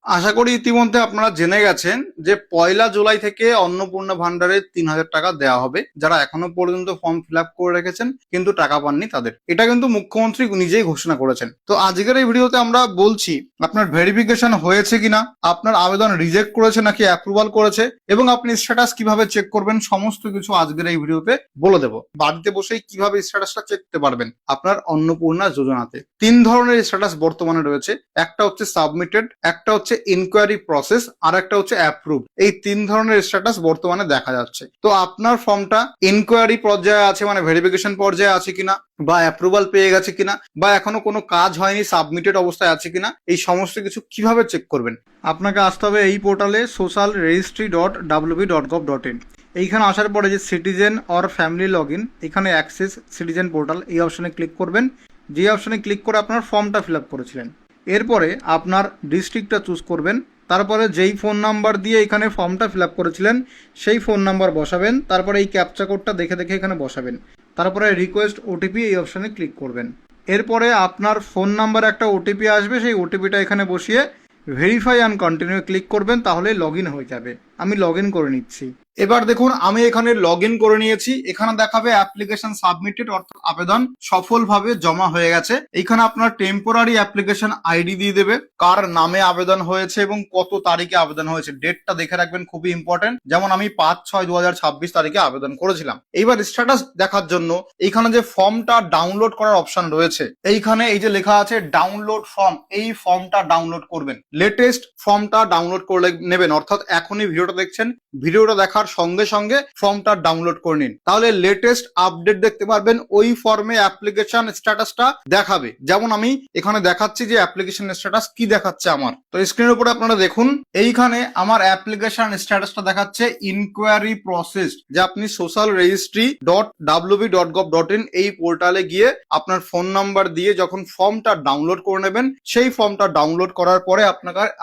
আশা করি ইতিমধ্যে আপনারা জেনে গেছেন যে 1 জুলাই থেকে অন্নপূর্ণা ভান্ডারে 3,000 টাকা দেওয়া হবে যারা এখনো পর্যন্ত ফর্ম ফিল আপ করে রেখেছেন কিন্তু টাকা পাননি তাদের। এটা কিন্তু মুখ্যমন্ত্রী নিজেই ঘোষণা করেছেন। তো আজকের এই ভিডিওতে আমরা বলছি আপনার ভেরিফিকেশন হয়েছে কিনা, আপনার আবেদন রিজেক্ট করেছে নাকি অ্যাপ্রুভাল করেছে, এবং আপনি স্ট্যাটাস কিভাবে চেক করবেন সমস্ত কিছু আজকের এই ভিডিওতে বলে দেবো। বাড়িতে বসেই কিভাবে স্ট্যাটাসটা চেক করতে পারবেন আপনার অন্নপূর্ণা যোজনাতে। 3 ধরনের স্ট্যাটাস বর্তমানে রয়েছে, একটা হচ্ছে সাবমিটেড, একটা হচ্ছে ইনকোয়ারি প্রসেস, আর একটা হচ্ছে অ্যাপ্রুভ। এই 3 ধরনের স্ট্যাটাস বর্তমানে দেখা যাচ্ছে। তো আপনার ফর্মটা ইনকোয়ারি পর্যায়ে আছে মানে ভেরিফিকেশন পর্যায়ে আছে কিনা, বা অ্যাপ্রুভাল পেয়ে গেছে কিনা, বা এখনো কোনো কাজ হয়নি সাবমিটেড অবস্থায় আছে কিনা, এই সমস্ত কিছু কিভাবে চেক করবেন। আপনাকে আসতে হবে এই পোর্টালে social registry.wb.gov.in। এইখানে আসার পরে যে citizen or family log in, এখানে অ্যাক্সেস সিটিজেন পোর্টাল এই অপশনে ক্লিক করবেন। যে অপশনে ক্লিক করে আপনার ফর্মটা ফিল আপ করেছিলেন, এরপরে আপনার ডিস্ট্রিক্টটা চুজ করবেন। তারপরে যেই ফোন নাম্বার দিয়ে এখানে ফর্মটা ফিল আপ করেছিলেন সেই ফোন নাম্বার বসাবেন। তারপরে এই ক্যাপচা কোডটা দেখে দেখে এখানে বসাবেন। তারপরে রিকোয়েস্ট ওটিপি এই অপশনে ক্লিক করবেন। এরপরে আপনার ফোন নাম্বারে একটা ওটিপি আসবে, সেই ওটিপিটা এখানে বসিয়ে ভেরিফাই অ্যান্ড কন্টিনিউ ক্লিক করবেন, তাহলে লগ ইন হয়ে যাবে। আমি লগ ইন করে নিচ্ছি। এবার দেখুন আমি এখানে লগ ইন করে নিয়েছি। এখানে দেখাবে অ্যাপ্লিকেশন সাবমিটেড, অর্থাৎ আবেদন সফলভাবে জমা হয়ে গেছে। এখানে আপনার টেম্পোরারি অ্যাপ্লিকেশন আইডি দিয়ে দেবে, কার নামে আবেদন হয়েছে এবং কত তারিখে আবেদন হয়েছে। ডেটটা দেখে রাখবেন, খুবই ইম্পর্টেন্ট। যেমন আমি 5/6/2026 তারিখে আবেদন করেছিলাম। এইবার স্ট্যাটাস দেখার জন্য এইখানে যে ফর্মটা ডাউনলোড করার অপশন রয়েছে, এইখানে এই যে লেখা আছে ডাউনলোড ফর্ম, এই ফর্মটা ডাউনলোড করবেন। লেটেস্ট ফর্মটা ডাউনলোড করে নেবেন, অর্থাৎ এখনই ভিডিওটা দেখছেন, ভিডিওটা দেখার সঙ্গে সঙ্গে ফর্মটা ডাউনলোড করে নিন, তাহলে লেটেস্ট আপডেট দেখতে পারবেন। ওই ফর্মে অ্যাপ্লিকেশন স্ট্যাটাসটা দেখাবে। যেমন আমি এখানে দেখাচ্ছি যে অ্যাপ্লিকেশন স্ট্যাটাস কি দেখাচ্ছে আমার। তো স্ক্রিনের উপরে আপনারা দেখুন, এইখানে আমার অ্যাপ্লিকেশন স্ট্যাটাসটা দেখাচ্ছে ইনকোয়ারি প্রসেস, যে আপনি social registry.wb.gov.in এই পোর্টালে গিয়ে আপনার ফোন নাম্বার দিয়ে যখন ফর্মটা ডাউনলোড করে নেবেন, সেই ফর্মটা ডাউনলোড করার পরে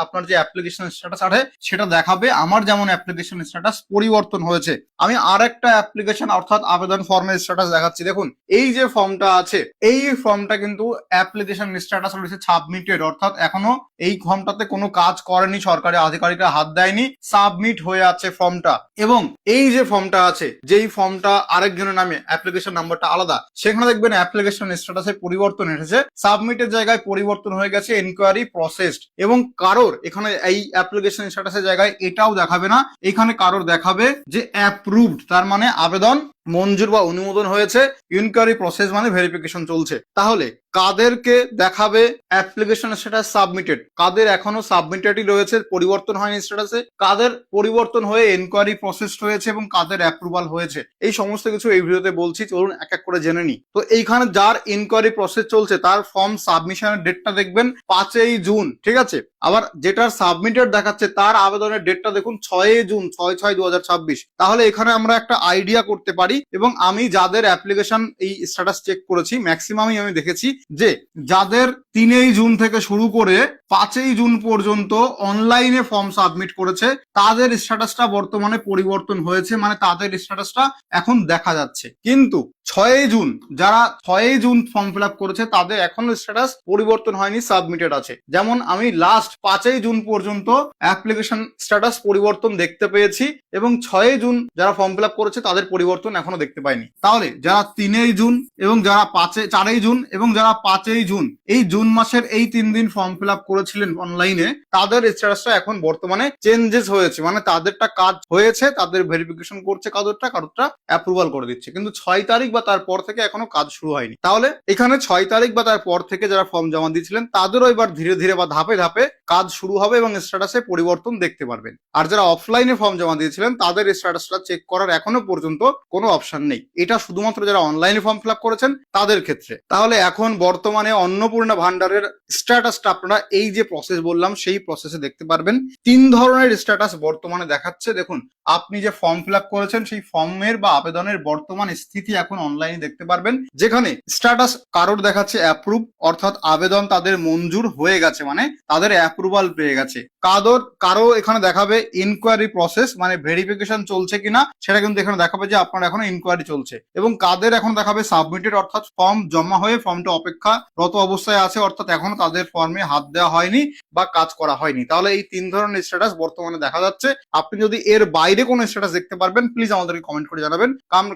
আপনার যে অ্যাপ্লিকেশন স্ট্যাটাস আছে সেটা দেখাবে। আমার যেমন অ্যাপ্লিকেশন স্ট্যাটাস পরিবর্তন হয়েছে, আমি আর একটা অ্যাপ্লিকেশন অর্থাৎ আবেদন ফর্মের স্ট্যাটাস দেখাচ্ছি। দেখুন এই যে ফর্মটা আছে, এই ফর্মটা কিন্তু অ্যাপ্লিকেশন স্ট্যাটাস রয়েছে সাবমিটেড, অর্থাৎ এখনো এই ফর্মটাতে কোনো কাজ করেনি, সরকারি আধিকারিকরা হাত দেয়নি, সাবমিট হয়ে আছে ফর্মটা। এবং এই যে ফর্মটা আছে, যেই ফর্মটা আরেকজনের নামে, অ্যাপ্লিকেশন নাম্বারটা আলাদা, সেখানে দেখবেন অ্যাপ্লিকেশন স্ট্যাটাসে পরিবর্তন এসেছে, সাবমিটের জায়গায় পরিবর্তন হয়ে গেছে ইনকোয়ারি প্রসেসড। এবং কারোর এখানে এই অ্যাপ্লিকেশন স্ট্যাটাসের জায়গায় এটাও দেখাবে না, এখানে কারোর দেখাবে যে অ্যাপ্রুভড, তার মানে আবেদন মঞ্জুর বা অনুমোদন হয়েছে, ইনকোয়ারি প্রসেস মানে ভেরিফিকেশন চলছে। তাহলে কাদেরকে দেখাবে অ্যাপ্লিকেশন স্ট্যাটাস সাবমিটেড, কাদের এখনো সাবমিটেডই রয়েছে, পরিবর্তন হয়নি স্ট্যাটাসে, কাদের পরিবর্তন হয়ে ইনকোয়ারি প্রসেস হয়েছে, এবং কাদের অ্যাপ্রুভাল হয়েছে, এই সমস্ত কিছু এই ভিডিওতে বলছি। চলুন এক এক করে জেনে নিই। তো এইখানে যার ইনকোয়ারি প্রসেস চলছে তার ফর্ম সাবমিশনের ডেটটা দেখবেন 5 জুন, ঠিক আছে। আবার যেটার সাবমিটেড দেখাচ্ছে তার আবেদনের ডেটটা দেখুন 6 জুন, 6/6/2026। তাহলে এখানে আমরা একটা আইডিয়া করতে পারি, এবং আমি যাদের অ্যাপ্লিকেশন এই স্ট্যাটাস চেক করেছি ম্যাক্সিমামই আমি দেখেছি যে যাদের 3 জুন থেকে শুরু করে 5 জুন পর্যন্ত অনলাইনে ফর্ম সাবমিট করেছে তাদের স্ট্যাটাসটা বর্তমানে পরিবর্তন হয়েছে, মানে তাদের স্ট্যাটাসটা এখন দেখা যাচ্ছে। কিন্তু 6 জুন, যারা 6 জুন ফর্ম ফিল আপ করেছে তাদের এখনো স্ট্যাটাস পরিবর্তন হয়নি, সাবমিটেড আছে। যেমন আমি লাস্ট 5 জুন পর্যন্ত অ্যাপ্লিকেশন স্ট্যাটাস পরিবর্তন দেখতে পেয়েছি, এবং 6 জুন যারা ফর্ম ফিল আপ করেছে তাদের পরিবর্তন এখনো দেখতে পাইনি। তাহলে যারা 3 জুন এবং যারা 4 জুন এবং যারা 5 জুন, এই জুন মাসের এই 3 দিন ফর্ম ফিল আপ করেছিলেন অনলাইনে, তাদের স্ট্যাটাসটা এখন বর্তমানে চেঞ্জেস হয়েছে, মানে তাদেরটা কাজ হয়েছে, তাদের ভেরিফিকেশন করছে, কারোরটা অ্যাপ্রুভাল করে দিচ্ছে। কিন্তু 6 তারিখ বা তারপর থেকে এখনো কাজ শুরু হয়নি। তাহলে এখানে 6 তারিখ বা তারপর থেকে যারা ফর্ম জমা দিয়েছিলেন তাদেরও এবার ধীরে ধীরে বা ধাপে ধাপে কাজ শুরু হবে এবং স্ট্যাটাসে পরিবর্তন দেখতে পারবেন। আর যারা অফলাইনে ফর্ম জমা দিয়েছিলেন তাদের স্ট্যাটাসটা চেক করার এখনো পর্যন্ত কোনো অপশন নেই। এটা শুধুমাত্র যারা অনলাইনে ফর্ম ফিল আপ করেছেন তাদের ক্ষেত্রে। তাহলে এখন বর্তমানে অন্নপূর্ণা ভান্ডারের স্ট্যাটাসটা আপনারা এই যে প্রসেস বললাম সেই প্রসেসে দেখতে পারবেন। 3 ধরনের স্ট্যাটাস বর্তমানে দেখাচ্ছে। দেখুন আপনি যে ফর্ম ফিল আপ করেছেন সেই ফর্মের বা আবেদনের বর্তমান স্থিতি এখন অনলাইনে দেখতে পারবেন, যেখানে স্ট্যাটাস কারোর দেখাচ্ছে অ্যাপ্রুভ, অর্থাৎ আবেদন তাদের মঞ্জুর হয়ে গেছে, মানে তাদের অ্যাপ্রুভাল পেয়ে গেছে। কারো এখানে দেখাবে ইনকোয়ারি প্রসেস, মানে ভেরিফিকেশন চলছে কিনা সেটা কিন্তু এখানে দেখাবে যে আপনার এখনো ইনকোয়ারি চলছে। এবং কাদের এখন দেখাবে সাবমিটেড, অর্থাৎ ফর্ম জমা হয়ে ফর্মটা অপেক্ষারত অবস্থায় আছে, অর্থাৎ এখনো তাদের ফর্মে হাত দেওয়া হয়নি বা কাজ করা হয়নি। তাহলে এই 3 ধরনের স্ট্যাটাস বর্তমানে দেখা যাচ্ছে। আপনি যদি এর বাইরে কোনো স্ট্যাটাস দেখতে পারবেন প্লিজ আমাদেরকে কমেন্ট করে জানাবেন,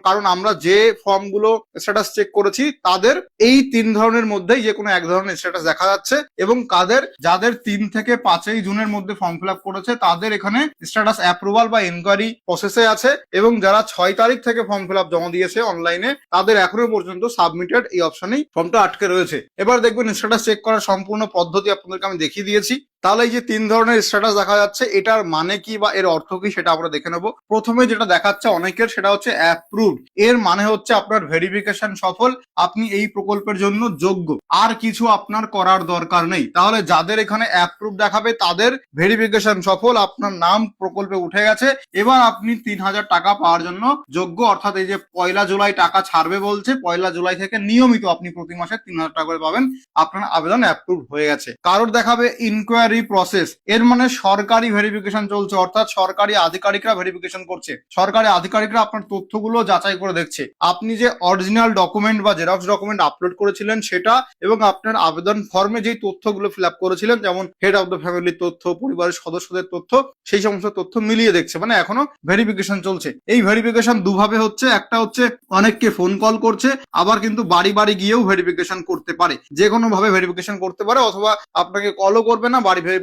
কারণ আমরা যে ফর্মগুলো স্ট্যাটাস চেক করেছি তাদের এই 3 ধরনের মধ্যেই যে কোনো এক ধরনের স্ট্যাটাস দেখা যাচ্ছে। এবং যাদের 3 থেকে 5ই জুনের মধ্যে ফর্ম ফিল আপ করেছে তাদের এখানে স্ট্যাটাস অ্যাপ্রুভাল বা ইনকোয়ারি প্রসেসে আছে। এবং যারা 6 তারিখ থেকে ফর্ম ফিল আপ জমা দিয়েছে অনলাইনে তাদের এখনো পর্যন্ত সাবমিটেড এই অপশনেই ফর্মটা আটকে রয়েছে। এবার দেখবেন স্ট্যাটাস চেক করার সম্পূর্ণ পদ্ধতি আপনাদেরকে আমি দেখিয়ে দিয়েছি। তাহলে এই যে 3 ধরনের স্ট্যাটাস দেখা যাচ্ছে এটার মানে কি বা এর অর্থ কি সেটা আমরা দেখে নেব। প্রথমে যেটা দেখাচ্ছে অনেকের সেটা হচ্ছে অ্যাপ্রুভড, এর মানে হচ্ছে আপনার ভেরিফিকেশন সফল, আপনি এই প্রকল্পের জন্য যোগ্য, আর কিছু আপনার করার দরকার নেই। তাহলে যাদের এখানে অ্যাপ্রুভ দেখাবে তাদের ভেরিফিকেশন সফল, আপনার নাম প্রকল্পে উঠে গেছে, এবার আপনি 3000 টাকা পাওয়ার জন্য যোগ্য। অর্থাৎ এই যে 1 জুলাই টাকা ছাড়বে বলছে, 1 জুলাই থেকে নিয়মিত আপনি প্রতি মাসে 3000 টাকা করে পাবেন, আপনার আবেদন অ্যাপ্রুভ হয়ে গেছে। কারোর দেখাবে ইনকোয়ারি প্রসেস, এর মানে সরকারি ভেরিফিকেশন চলছে, অর্থাৎ সরকারি আধিকারিকরা ভেরিফিকেশন করছে, সরকারি আধিকারিকরা আপনার তথ্যগুলো যাচাই করে দেখছে, আপনি যে অরিজিনাল ডকুমেন্ট বা জেরক্স ডকুমেন্ট আপলোড করেছিলেন সেটা এবং আপনার আবেদন ফর্মে যেই তথ্যগুলো ফিল আপ করেছিলেন যেমন হেড অফ দ্য ফ্যামিলির তথ্য, পরিবারের সদস্যদের তথ্য, সেই সমস্ত তথ্য মিলিয়ে দেখছে, মানে এখনো ভেরিফিকেশন চলছে। এই ভেরিফিকেশন দুভাবে হচ্ছে, একটা হচ্ছে অনেককে ফোন কল করছে, আবার কিন্তু বাড়ি বাড়ি গিয়েও ভেরিফিকেশন করতে পারে, যে কোনো ভাবে ভেরিফিকেশন করতে পারে, অথবা আপনাকে কলও করবে না,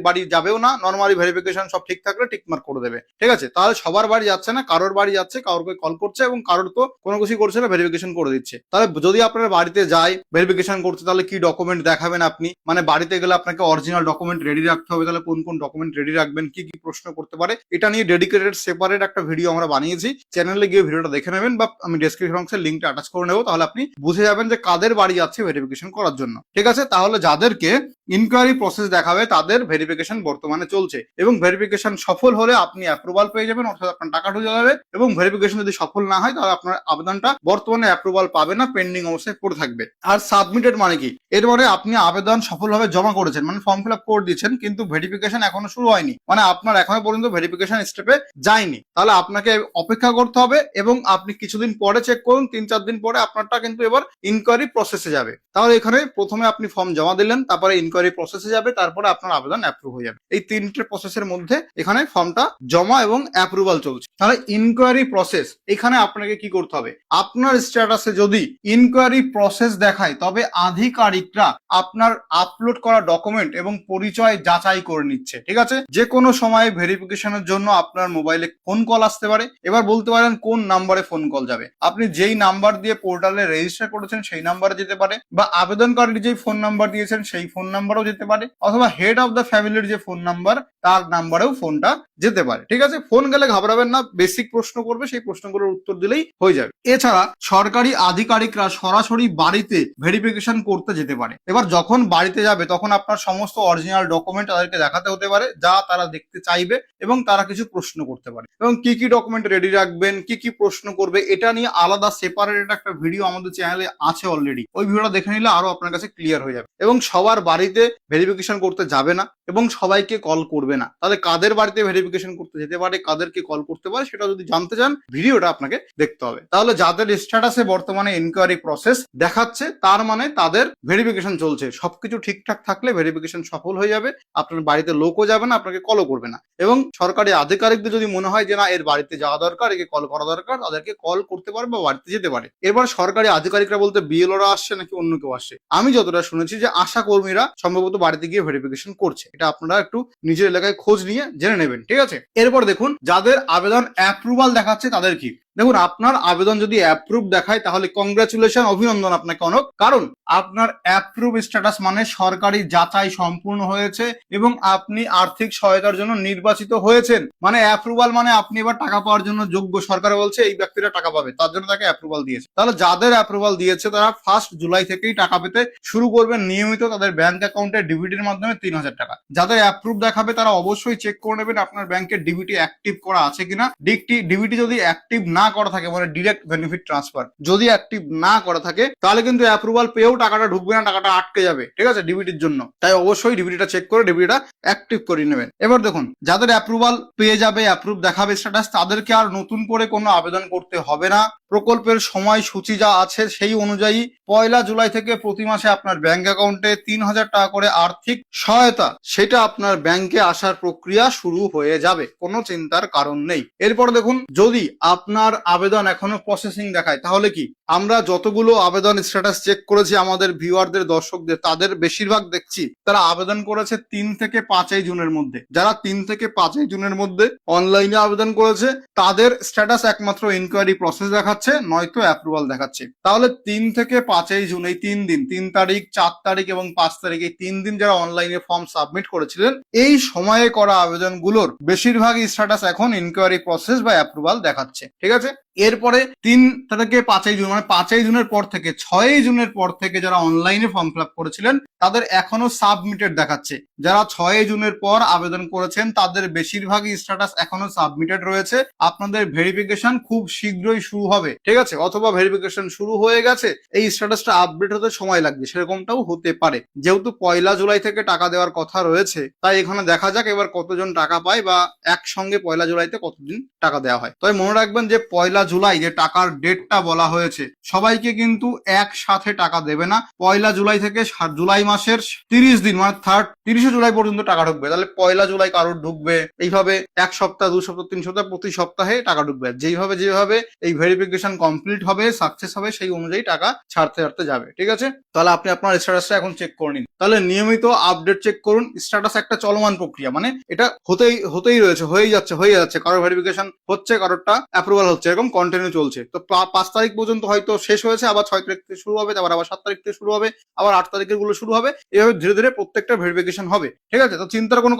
বাড়ি যাবেও না, নর্মালি ভেরিফিকেশন সব ঠিক থাকলে টিকমার্ক করে দেবে। ঠিক আছে, তাহলে সবার বাড়ি যাচ্ছে না, কারোর বাড়ি যাচ্ছে, কারোরকে কল করছে এবং কারোর তো কোনো কিছু করছে না, ভেরিফিকেশন করে দিচ্ছে। তাহলে যদি আপনার বাড়িতে যায় ভেরিফিকেশন করতে তাহলে কি ডকুমেন্ট দেখাবেন আপনি, মানে বাড়িতে গেলে আপনাকে অরিজিনাল ডকুমেন্ট রেডি রাখতে হবে, তাহলে কোন কোন ডকুমেন্ট রেডি রাখবেন, কি কি প্রশ্ন করতে পারে, এটা নিয়ে ডেডিকেটেড সেপারেট একটা ভিডিও আমরা বানিয়েছি, চ্যানেলে গিয়ে ভিডিওটা দেখে নেবেন বা আমি ডেসক্রিপশন বক্সে লিঙ্কটা অ্যাটাচ করে নেবো, তাহলে আপনি বুঝে যাবেন যে কাদের বাড়ি যাচ্ছে ভেরিফিকেশন করার জন্য। ঠিক আছে, তাহলে যাদেরকে ইনকোয়ারি প্রসেস দেখাবে তাদের ভেরিফিকেশন বর্তমানে চলছে এবং ভেরিফিকেশন সফল হলে আপনি অ্যাপ্রুভাল পেয়ে যাবেন, অর্থাৎ আপনার টাকা ঢুকে যাবে। এবং ভেরিফিকেশন যদি সফল না হয় তাহলে আপনার আবেদনটা বর্তমানে অ্যাপ্রুভাল পাবে না, পেন্ডিং অবস্থায় পড়ে থাকবে। আর সাবমিটেড মানে কি, এর মানে আপনি আবেদন সফলভাবে জমা করেছেন, মানে ফর্ম ফিল আপ করে দিয়েছেন, কিন্তু ভেরিফিকেশন এখনো শুরু হয়নি, মানে আপনার এখনো পর্যন্ত ভেরিফিকেশন স্টেপে যায়নি, তাহলে আপনাকে অপেক্ষা করতে হবে এবং আপনি কিছুদিন পরে চেক করুন, 3-4 দিন পরে আপনারটা কিন্তু এবার ইনকোয়ারি প্রসেসে যাবে। তাহলে এখানে প্রথমে আপনি ফর্ম জমা দিলেন, তারপরে ইনকোয়ারি প্রসেসে যাবে, তারপরে আপনার আবেদন অ্যাপ্রুভ হয়ে যাবে। এই 3টে প্রসেসের মধ্যে এখানে ফর্মটা জমা এবং অ্যাপ্রুভাল চলছে। তাহলে ইনকোয়ারি প্রসেস, এখানে আপনাকে কি করতে হবে, আপনার স্ট্যাটাসে যদি ইনকোয়ারি প্রসেস দেখায় তবে আধিকারিকরা আপনার আপলোড করা ডকুমেন্ট এবং পরিচয় যাচাই করে নিচ্ছে। ঠিক আছে, যে কোনো সময় ভেরিফিকেশনের জন্য আপনার মোবাইলে ফোন কল আসতে পারে। এবার বলতে পারেন কোন নাম্বারে ফোন কল যাবে, আপনি যেই নাম্বার দিয়ে পোর্টালে রেজিস্টার করেছেন সেই নাম্বারে যেতে পারে, বা আবেদনকারী যেই ফোন নাম্বার দিয়েছেন সেই ফোন নাম্বারেও যেতে পারে, অথবা হেড অফ দ্য ফ্যামিলির যে ফোন নাম্বার তার নাম্বারেও ফোনটা যেতে পারে। ঠিক আছে, ফোন গেলে ঘাবড়াবেন না, বেসিক প্রশ্ন করবে, সেই প্রশ্নগুলোর উত্তর দিলেই হয়ে যাবে। এছাড়া সরকারি আধিকারিকরা সরাসরি বাড়িতে ভেরিফিকেশন করতে যেতে পারে। এবার যখন বাড়িতে যাবে তখন আপনার সমস্ত অরিজিনাল ডকুমেন্ট তাদেরকে দেখাতে হতে পারে যা তারা দেখতে চাইবে, এবং তারা কিছু প্রশ্ন করতে পারে, এবং কি কি ডকুমেন্ট রেডি রাখবেন, কি কি প্রশ্ন করবে, এটা নিয়ে আলাদা সেপারেট একটা ভিডিও আমাদের চ্যানেলে আছে অলরেডি, ওই ভিডিওটা দেখে নিলে আরো আপনার কাছে ক্লিয়ার হয়ে যাবে। এবং সবার বাড়িতে ভেরিফিকেশন করতে যাবে না এবং সবাইকে কল করবে না, তাহলে কাদের বাড়িতে ভেরিফিকেশন করতে যেতে পারে, কাদেরকে কল করতে পারে, সেটা যদি জানতে চান ভিডিওটা আপনাকে দেখতে হবে। তাহলে যাদের স্ট্যাটাসে বর্তমানে ইনকোয়ারি প্রসেস দেখাচ্ছে তার মানে তাদের ভেরিফিকেশন চলছে, সবকিছু ঠিকঠাক থাকলে ভেরিফিকেশন সফল হয়ে যাবে, আপনার বাড়িতে লোকও যাবে না, আপনাকে কলও করবে না। এবং সরকারি আধিকারিকদের যদি মনে হয় যে না এর বাড়িতে যাওয়া দরকার, একে কল করা দরকার, তাদেরকে কল করতে পারে বা বাড়িতে যেতে পারে। এবার সরকারি আধিকারিকরা বলতে বিএলওরা আসছে নাকি অন্য কেউ আসছে, আমি যতটা শুনেছি যে আশা কর্মীরা সম্ভবত বাড়িতে গিয়ে ভেরিফিকেশন করছে, এটা আপনারা একটু নিজের এলাকায় খোঁজ নিয়ে জেনে নেবেন। ঠিক আছে, এরপর দেখুন যাদের আবেদন অ্যাপ্রুভাল দেখাচ্ছে তাদের কি। দেখুন আপনার আবেদন যদি অ্যাপ্রুভ দেখায় তাহলে কংগ্রাচুলেশন, অভিনন্দন আপনাকে অনেক, কারণ আপনার অ্যাপ্রুভ স্ট্যাটাস মানে সরকারি যাচাই সম্পূর্ণ হয়েছে এবং আপনি আর্থিক সহায়তার জন্য নির্বাচিত হয়েছেন। মানে অ্যাপ্রুভাল মানে আপনি এবার টাকা পাওয়ার জন্য যোগ্য, সরকার বলছে এই ব্যক্তিরা টাকা পাবে, তার জন্য তাকে অ্যাপ্রুভাল দিয়েছে। তাহলে যাদের অ্যাপ্রুভাল দিয়েছে তারা 1 জুলাই থেকেই টাকা পেতে শুরু করবেন নিয়মিত তাদের ব্যাংক অ্যাকাউন্টে ডিবিটির মাধ্যমে 3000 টাকা। যাদের অ্যাপ্রুভ দেখাবে তারা অবশ্যই চেক করে নেবেন আপনার ব্যাংকের ডিবিটি অ্যাক্টিভ করা আছে কিনা। ডিবিটি যদি অ্যাক্টিভ না না করা থাকে, মানে ডিরেক্ট বেনিফিট ট্রান্সফার যদি অ্যাক্টিভ না করা থাকে, তাহলে কিন্তু অ্যাপ্রুভাল পেয়েও টাকাটা ঢুকবে না, টাকাটা আটকে যাবে, ঠিক আছে, ডিবিটির জন্য। তাই অবশ্যই ডিবিটিটা চেক করে ডিবিটিটা অ্যাক্টিভ করে নেবেন। এবার দেখুন, যাদের অ্যাপ্রুভাল পেয়ে যাবে, অ্যাপ্রুভ দেখাবে স্ট্যাটাস, তাদেরকে আর নতুন করে কোনো আবেদন করতে হবে না। প্রকল্পের সময়সূচি যা আছে সেই অনুযায়ী 1 জুলাই থেকে প্রতি মাসে আপনার ব্যাংক অ্যাকাউন্টে 3,000 টাকা করে আর্থিক সহায়তা, সেটা আপনার ব্যাংকে আসার প্রক্রিয়া শুরু হয়ে যাবে, কোনো চিন্তার কারণ নেই। এরপর দেখুন, যদি আপনার আবেদন এখনো প্রসেসিং দেখায়, তাহলে কি, আমরা যতগুলো আবেদন স্ট্যাটাস চেক করেছি আমাদের ভিউয়ারদের, দর্শকদের, তাদের বেশিরভাগ দেখছি তারা আবেদন করেছে 3 থেকে 5 জুনের মধ্যে। যারা 3 থেকে 5 জুনের মধ্যে অনলাইনে আবেদন করেছে তাদের স্ট্যাটাস একমাত্র ইনকোয়ারি প্রসেস দেখাচ্ছে, নয়তো অ্যাপ্রুভাল দেখাচ্ছে। তাহলে 3 থেকে 5 জুন এই 3 দিন, 3 তারিখ, 4 তারিখ এবং 5 তারিখ, এই 3 দিন যারা অনলাইনে ফর্ম সাবমিট করেছিলেন, এই সময়ে করা আবেদনগুলোর বেশিরভাগই স্ট্যাটাস এখন ইনকোয়ারি প্রসেস বা অ্যাপ্রুভাল দেখাচ্ছে, ঠিক আছে। এরপরে 3 থেকে 5 জুন, মানে 5 জুনের পর থেকে 6 জুনের পর থেকে যারা অনলাইনে ফর্ম ফিল আপ করেছিলেন তাদের এখনো সাবমিটেড দেখাচ্ছে। যারা 6 জুনের পর আবেদন করেছেন তাদের বেশিরভাগই স্ট্যাটাস এখনো সাবমিটেড রয়েছে। আপনাদের ভেরিফিকেশন খুব শীঘ্রই শুরু হবে, ঠিক আছে, অথবা ভেরিফিকেশন শুরু হয়ে গেছে, এই স্ট্যাটাসটা আপডেট হতে সময় লাগবে, সেরকমটাও হতে পারে। যেহেতু 1 জুলাই থেকে টাকা দেওয়ার কথা রয়েছে, তাই এখানে দেখা যাক এবার কতজন টাকা পায় বা একসঙ্গে 1 জুলাইতে কতদিন টাকা দেওয়া হয়। তবে মনে রাখবেন যে 1 জুলাই যে টাকার ডেটটা বলা হয়েছে, সবাইকে কিন্তু একসাথে টাকা দেবে না। 1 জুলাই থেকে জুলাই মাসের 30 দিন, মানে 30 জুলাই পর্যন্ত টাকা ঢুকবে। তাহলে 1 জুলাই কারোর ঢুকবে, এইভাবে 1 সপ্তাহ, 2 সপ্তাহ, 3 সপ্তাহ, প্রতি সপ্তাহে টাকা ঢুকবে। যেভাবে এই ভেরিফিকেশন কমপ্লিট হবে, সাকসেস হবে, সেই অনুযায়ী টাকা ছাড়তে যাবে, ঠিক আছে। তাহলে আপনি আপনার স্ট্যাটাসটা এখন চেক করে নিন। তাহলে নিয়মিত আপডেট চেক করুন। স্ট্যাটাস একটা চলমান প্রক্রিয়া, মানে এটা হতেই রয়েছে, হয়ে যাচ্ছে, কারোর ভেরিফিকেশন হচ্ছে, কারোরটা অ্যাপ্রুভাল হচ্ছে, এরকম কন্টিনিউ চলছে। তো 5 তারিখ পর্যন্ত হয়তো শেষ হয়েছে, আবার 6 তারিখ থেকে শুরু হবে, তারপর আবার 7 তারিখ থেকে শুরু হবে, আবার 8 তারিখের গুলো শুরু হবে, এভাবে ধীরে ধীরে প্রত্যেকটা ভেরিফিকেশন হবে, ঠিক আছে। তো চিন্তার কোনো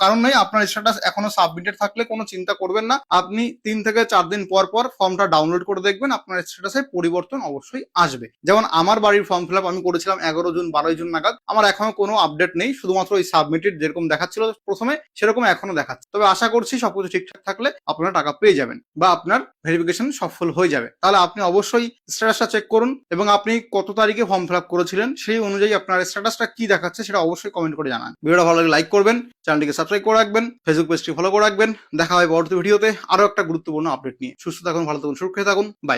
কারণ নেই। আপনার স্ট্যাটাস এখনো সাবমিটেড থাকলে কোনো চিন্তা করবেন না। আপনি 3 থেকে 4 দিন পর ফর্মটা ডাউনলোড করে দেখবেন, আপনার স্ট্যাটাসে পরিবর্তন অবশ্যই আসবে। যেমন আমার বাড়ির ফর্ম ফিল আপ আমি করেছিলাম 11 জুন 12 জুন নাগাদ, আমার এখনো কোনো আপডেট নেই, শুধুমাত্র ওই সাবমিটেড যেরকম দেখাচ্ছিল প্রথমে সেরকম এখনো দেখাচ্ছে। তবে আশা করছি সবকিছু ঠিকঠাক থাকলে আপনারা টাকা পেয়ে যাবেন বা আপনার ভেরিফিকেশন সফল হয়ে যাবে। তাহলে আপনি অবশ্যই স্ট্যাটাসটা চেক করুন এবং আপনি কত তারিখে ফর্ম ফিল আপ করেছিলেন সেই অনুযায়ী আপনার স্ট্যাটাসটা কি দেখাচ্ছে সেটা অবশ্যই কমেন্ট করে জানান। ভিডিওটা ভালো লাগলে লাইক করবেন, চ্যানেলটিকে সাবস্ক্রাইব করে রাখবেন, ফেসবুক পেজটি ফলো করে রাখবেন। দেখা হয় পরবর্তী ভিডিওতে আরো একটা গুরুত্বপূর্ণ আপডেট নিয়ে। সুস্থ থাকুন, ভালো থাকুন, সুরক্ষিত থাকুন, বাই।